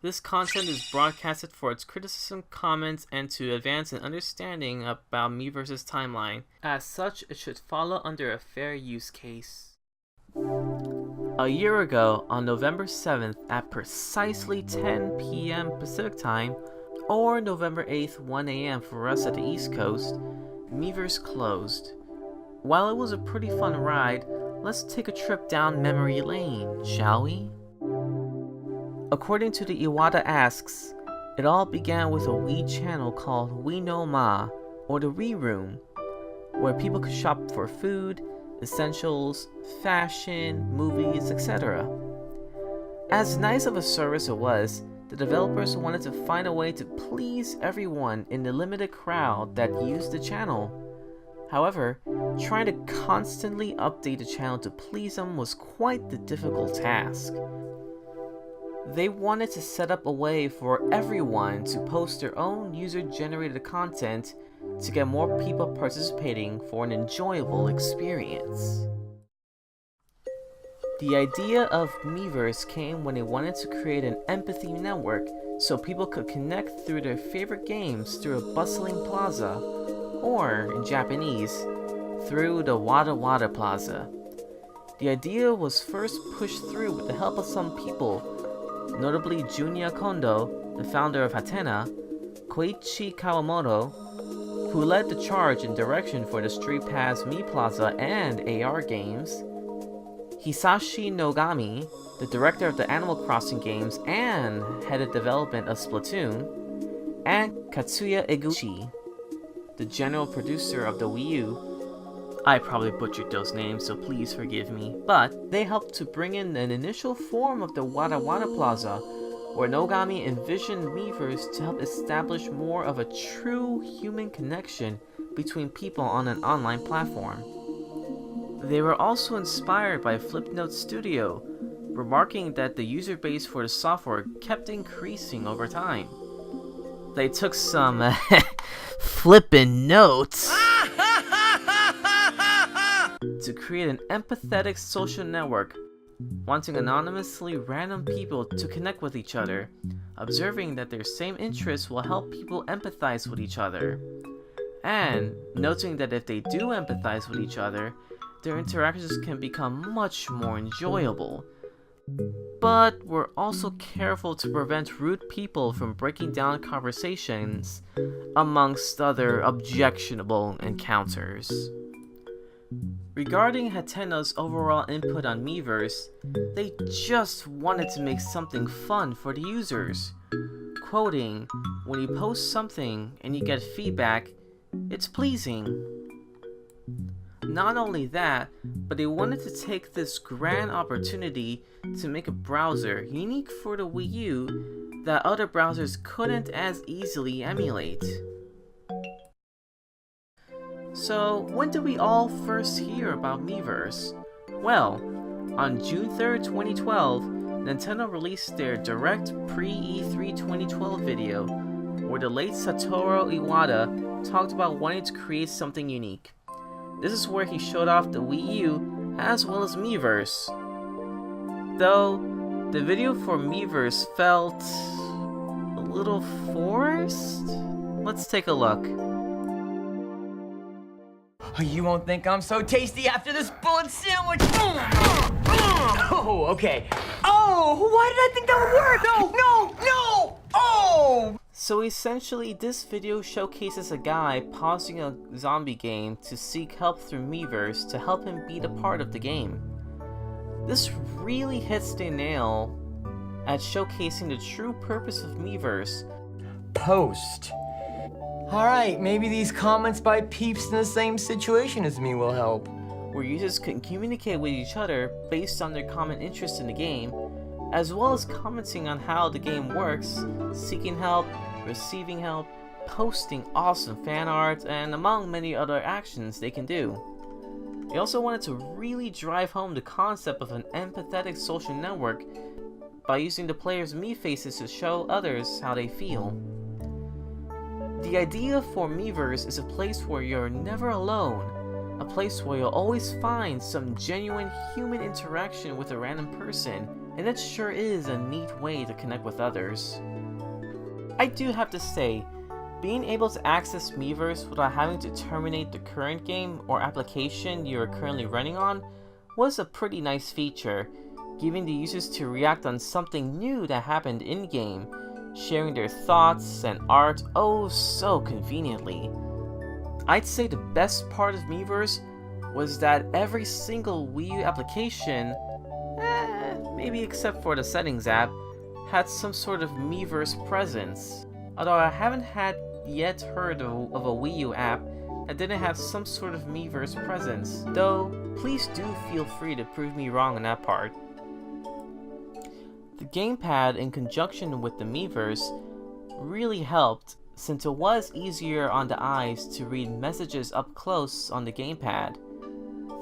This content is broadcasted for its criticism, comments, and to advance an understanding about Miiverse's timeline. As such, it should follow under a fair use case. A year ago, on November 7th at precisely 10 p.m. Pacific Time, or November 8th 1 a.m. for us at the East Coast, Miiverse closed. While it was a pretty fun ride, let's take a trip down memory lane, shall we? According to the Iwata Asks, it all began with a Wii channel called Wii no Ma, or the Wii Room, where people could shop for food, essentials, fashion, movies, etc. As nice of a service it was, the developers wanted to find a way to please everyone in the limited crowd that used the channel. However, trying to constantly update the channel to please them was quite the difficult task. They wanted to set up a way for everyone to post their own user-generated content to get more people participating for an enjoyable experience. The idea of Miiverse came when they wanted to create an empathy network so people could connect through their favorite games through a bustling plaza, or in Japanese, through the Wada Wada Plaza. The idea was first pushed through with the help of some people, notably Junya Kondo, the founder of Hatena, Koichi Kawamoto, who led the charge in direction for the Street Pass Mii Plaza and AR games, Hisashi Nogami, the director of the Animal Crossing games and headed development of Splatoon, and Katsuya Eguchi, the general producer of the Wii U. I probably butchered those names, so please forgive me, but they helped to bring in an initial form of the Wada Wada Plaza, where Nogami envisioned Miiverse to help establish more of a true human connection between people on an online platform. They were also inspired by Flipnote Studio, remarking that the user base for the software kept increasing over time. They took some flippin' notes to create an empathetic social network, wanting anonymously random people to connect with each other, observing that their same interests will help people empathize with each other, and noting that if they do empathize with each other, their interactions can become much more enjoyable. But we're also careful to prevent rude people from breaking down conversations, amongst other objectionable encounters. Regarding Hatena's overall input on Miiverse, they just wanted to make something fun for the users. Quoting, "When you post something and you get feedback, it's pleasing." Not only that, but they wanted to take this grand opportunity to make a browser unique for the Wii U that other browsers couldn't as easily emulate. So, when did we all first hear about Miiverse? Well, on June 3rd, 2012, Nintendo released their Direct Pre-E3 2012 video, where the late Satoru Iwata talked about wanting to create something unique. This is where he showed off the Wii U as well as Miiverse. Though, the video for Miiverse felt a little forced? Let's take a look. You won't think I'm so tasty after this bullet sandwich. Oh, okay. Oh, why did I think that would work? No! Oh! So essentially, this video showcases a guy pausing a zombie game to seek help through Miiverse to help him beat a part of the game. This really hits the nail at showcasing the true purpose of Miiverse. Post. Alright, maybe these comments by peeps in the same situation as me will help. Where users can communicate with each other based on their common interest in the game, as well as commenting on how the game works, seeking help, receiving help, posting awesome fan art, and among many other actions they can do. They also wanted to really drive home the concept of an empathetic social network by using the players' Mii faces to show others how they feel. The idea for Miiverse is a place where you're never alone, a place where you'll always find some genuine human interaction with a random person and it sure is a neat way to connect with others. I do have to say, being able to access Miiverse without having to terminate the current game or application you are currently running on was a pretty nice feature, giving the users to react on something new that happened in-game, sharing their thoughts and art oh so conveniently. I'd say the best part of Miiverse was that every single Wii U application, maybe except for the settings app, had some sort of Miiverse presence. Although I haven't yet heard of a Wii U app that didn't have some sort of Miiverse presence, though please do feel free to prove me wrong on that part. The gamepad in conjunction with the Miiverse really helped, since it was easier on the eyes to read messages up close on the gamepad,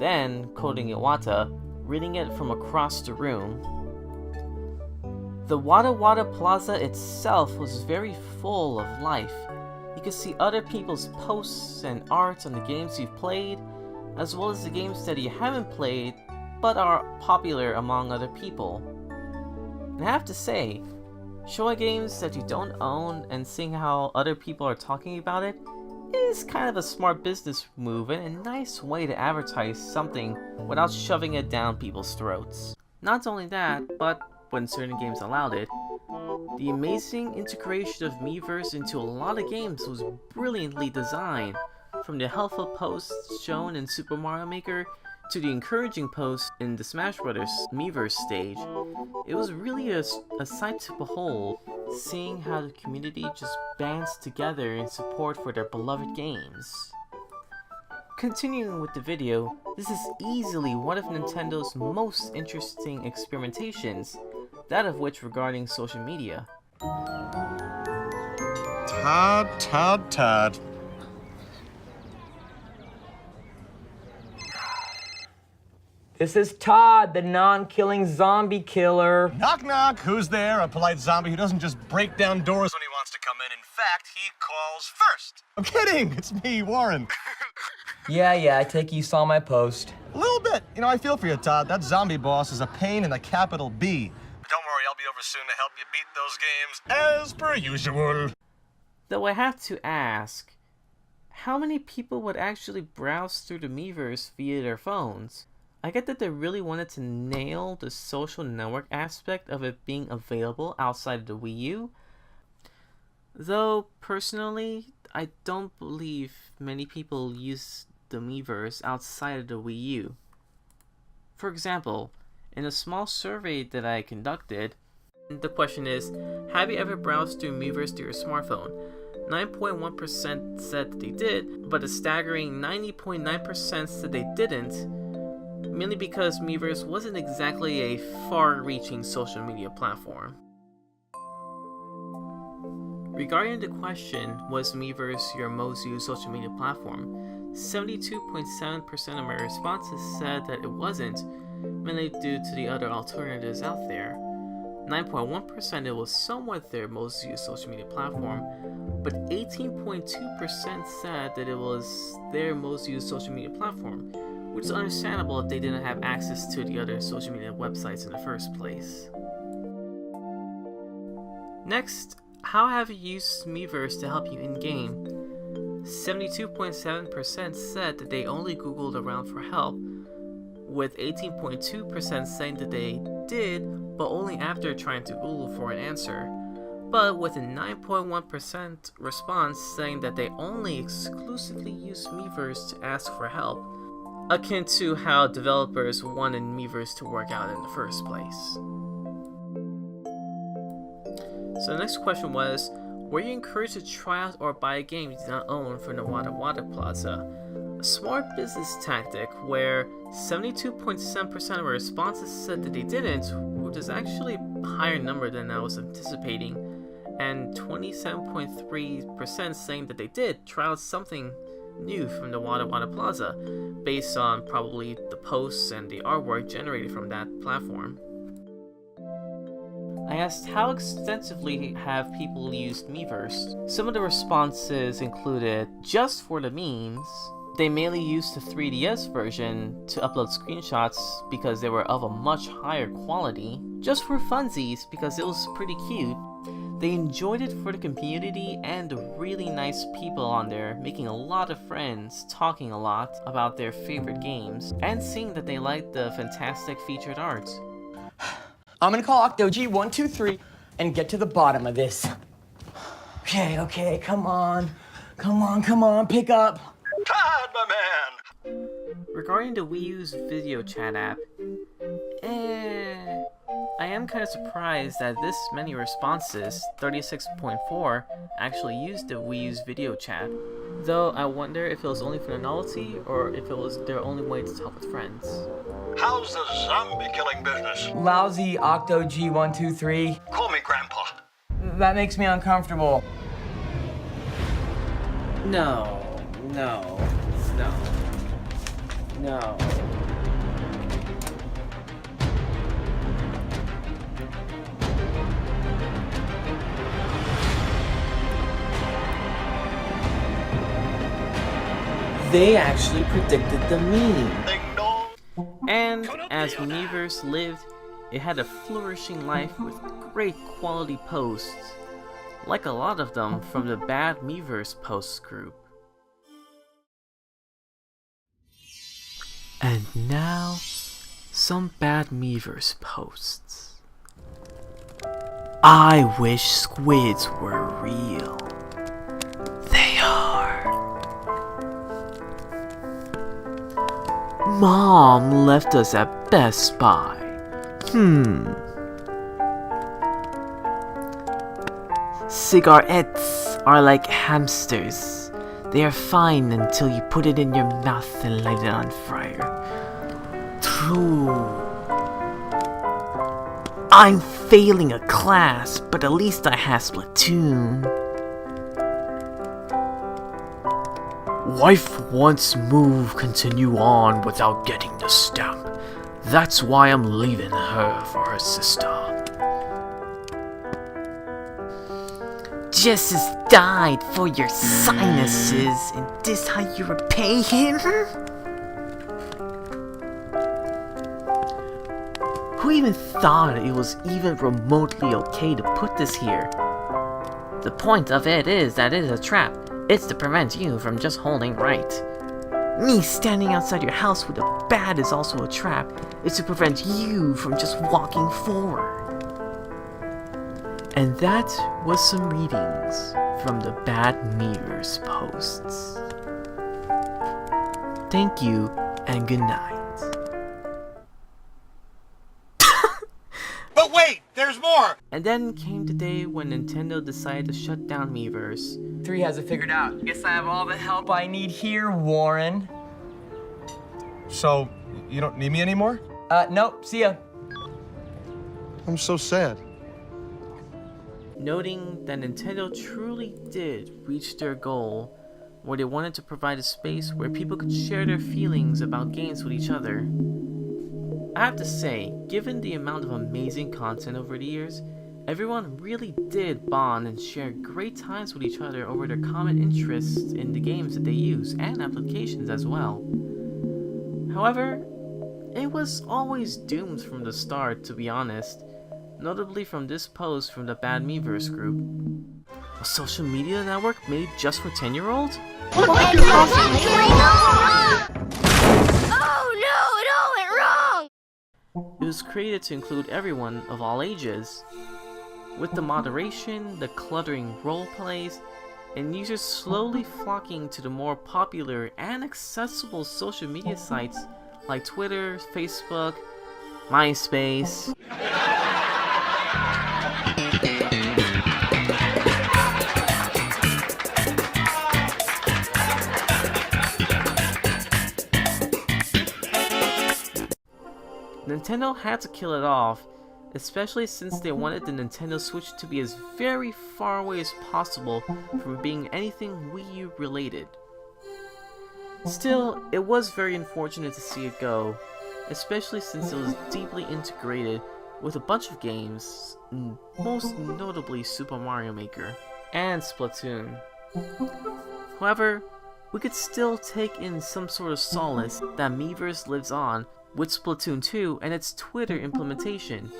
then, quoting Iwata, reading it from across the room. The Wada Wada Plaza itself was very full of life. You could see other people's posts and art on the games you've played, as well as the games that you haven't played but are popular among other people. And I have to say, showing games that you don't own and seeing how other people are talking about it is kind of a smart business move and a nice way to advertise something without shoving it down people's throats. Not only that, but when certain games allowed it, the amazing integration of Miiverse into a lot of games was brilliantly designed, from the helpful posts shown in Super Mario Maker to the encouraging posts in the Smash Bros. Miiverse stage. It was really a sight to behold, seeing how the community just bands together in support for their beloved games. Continuing with the video, this is easily one of Nintendo's most interesting experimentations, that of which regarding social media. Todd. This is Todd, the non-killing zombie killer. Knock knock, who's there? A polite zombie who doesn't just break down doors when he wants to come in. In fact, he calls first. I'm kidding, it's me, Warren. Yeah, I take it you saw my post. A little bit. You know, I feel for you, Todd. That zombie boss is a pain in a capital B. But don't worry, I'll be over soon to help you beat those games, as per usual. Though I have to ask, how many people would actually browse through the Miiverse via their phones? I get that they really wanted to nail the social network aspect of it being available outside of the Wii U. Though, personally, I don't believe many people use the Miiverse outside of the Wii U. For example, in a small survey that I conducted, the question is, have you ever browsed through Miiverse to your smartphone? 9.1% said that they did, but a staggering 90.9% said they didn't, mainly because Miiverse wasn't exactly a far-reaching social media platform. Regarding the question, was Miiverse your most used social media platform? 72.7% of my responses said that it wasn't, mainly due to the other alternatives out there. 9.1% it was somewhat their most used social media platform, but 18.2% said that it was their most used social media platform, which is understandable if they didn't have access to the other social media websites in the first place. Next, how have you used Miiverse to help you in-game? 72.7% said that they only Googled around for help, with 18.2% saying that they did, but only after trying to Google for an answer, but with a 9.1% response saying that they only exclusively use Miiverse to ask for help, akin to how developers wanted Miiverse to work out in the first place. So the next question was, were you encouraged to try out or buy a game you did not own from the Wada Wada Plaza? A smart business tactic where 72.7% of responses said that they didn't, which is actually a higher number than I was anticipating, and 27.3% saying that they did try out something new from the Wada Wada Plaza, based on probably the posts and the artwork generated from that platform. I asked how extensively have people used Miiverse. Some of the responses included just for the memes, They mainly used the 3DS version to upload screenshots because they were of a much higher quality, just for funsies because it was pretty cute. They enjoyed it for the community and the really nice people on there, making a lot of friends, talking a lot about their favorite games, and seeing that they liked the fantastic featured art. I'm gonna call OctoG123 and get to the bottom of this. Okay, come on, pick up. Todd, my man! Regarding the Wii U's video chat app, I am kind of surprised that this many responses, 36.4, actually used the Wii U's video chat. Though I wonder if it was only for the novelty or if it was their only way to talk with friends. How's the zombie killing business? Lousy OctoG123. Call me Grandpa. That makes me uncomfortable. No. They actually predicted the meme. Ding dong. And as Miiverse lived, it had a flourishing life with great quality posts, like a lot of them from the Bad Miiverse posts group. And now, some Bad Miiverse posts. I wish squids were real. They are. Mom left us at Best Buy. Cigarettes are like hamsters. They are fine until you put it in your mouth and light it on fire. True. I'm failing a class, but at least I have Splatoon. Wife wants move continue on without getting the stamp. That's why I'm leaving her for her sister. Justice died for your sinuses, and this how you repay him? Who even thought it was even remotely okay to put this here? The point of it is that it is a trap. It's to prevent you from just holding right. Me standing outside your house with a bat is also a trap. It's to prevent you from just walking forward. And that was some readings from the Bad Miiverse posts. Thank you and good night. But wait, there's more! And then came the day when Nintendo decided to shut down Miiverse. 3 has it figured out. Guess I have all the help I need here, Warren. So, you don't need me anymore? Nope, see ya. I'm so sad. Noting that Nintendo truly did reach their goal, where they wanted to provide a space where people could share their feelings about games with each other. I have to say, given the amount of amazing content over the years, everyone really did bond and share great times with each other over their common interests in the games that they use, and applications as well. However, it was always doomed from the start, to be honest, notably from this post from the Bad Miiverse group. A social media network made just for 10-year-olds? Oh no, it all went wrong! It was created to include everyone of all ages. With the moderation, the cluttering roleplays, and users slowly flocking to the more popular and accessible social media sites like Twitter, Facebook, MySpace. Nintendo had to kill it off, especially since they wanted the Nintendo Switch to be as very far away as possible from being anything Wii U related. Still, it was very unfortunate to see it go, especially since it was deeply integrated with a bunch of games, most notably Super Mario Maker and Splatoon. However, we could still take in some sort of solace that Miiverse lives on with Splatoon 2 and its Twitter implementation.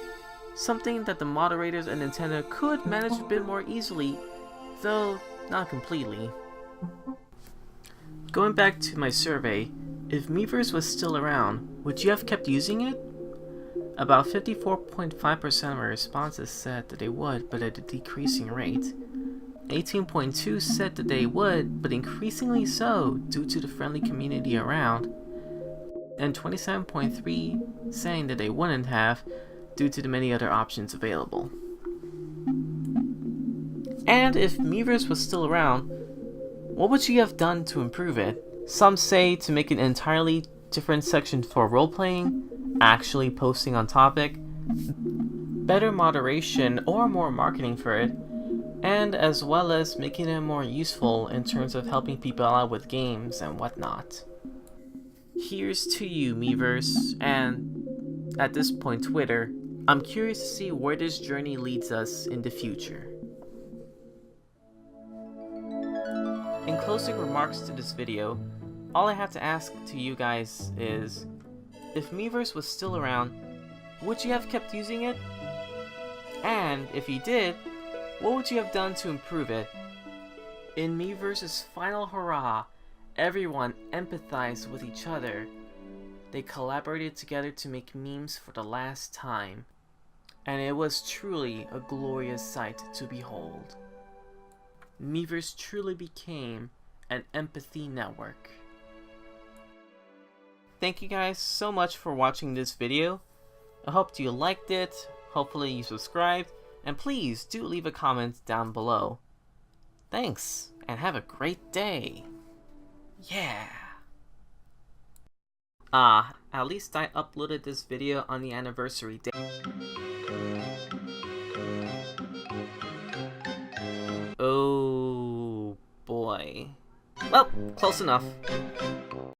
Something that the moderators and Nintendo could manage a bit more easily, though not completely. Going back to my survey, if Miiverse was still around, would you have kept using it? About 54.5% of our responses said that they would, but at a decreasing rate. 18.2% said that they would, but increasingly so due to the friendly community around. And 27.3% saying that they wouldn't have due to the many other options available. And if Miiverse was still around, what would you have done to improve it? Some say to make an entirely different section for role-playing, actually posting on topic, better moderation or more marketing for it, and as well as making it more useful in terms of helping people out with games and whatnot. Here's to you, Miiverse, and at this point Twitter. I'm curious to see where this journey leads us in the future. In closing remarks to this video, all I have to ask to you guys is, if Miiverse was still around, would you have kept using it? And if you did, what would you have done to improve it? In Miiverse's final hurrah, everyone empathized with each other. They collaborated together to make memes for the last time. And it was truly a glorious sight to behold. Miiverse truly became an empathy network. Thank you guys so much for watching this video. I hope you liked it, hopefully you subscribed, and please do leave a comment down below. Thanks, and have a great day. Yeah. At least I uploaded this video on the anniversary day. Oh boy. Well, close enough.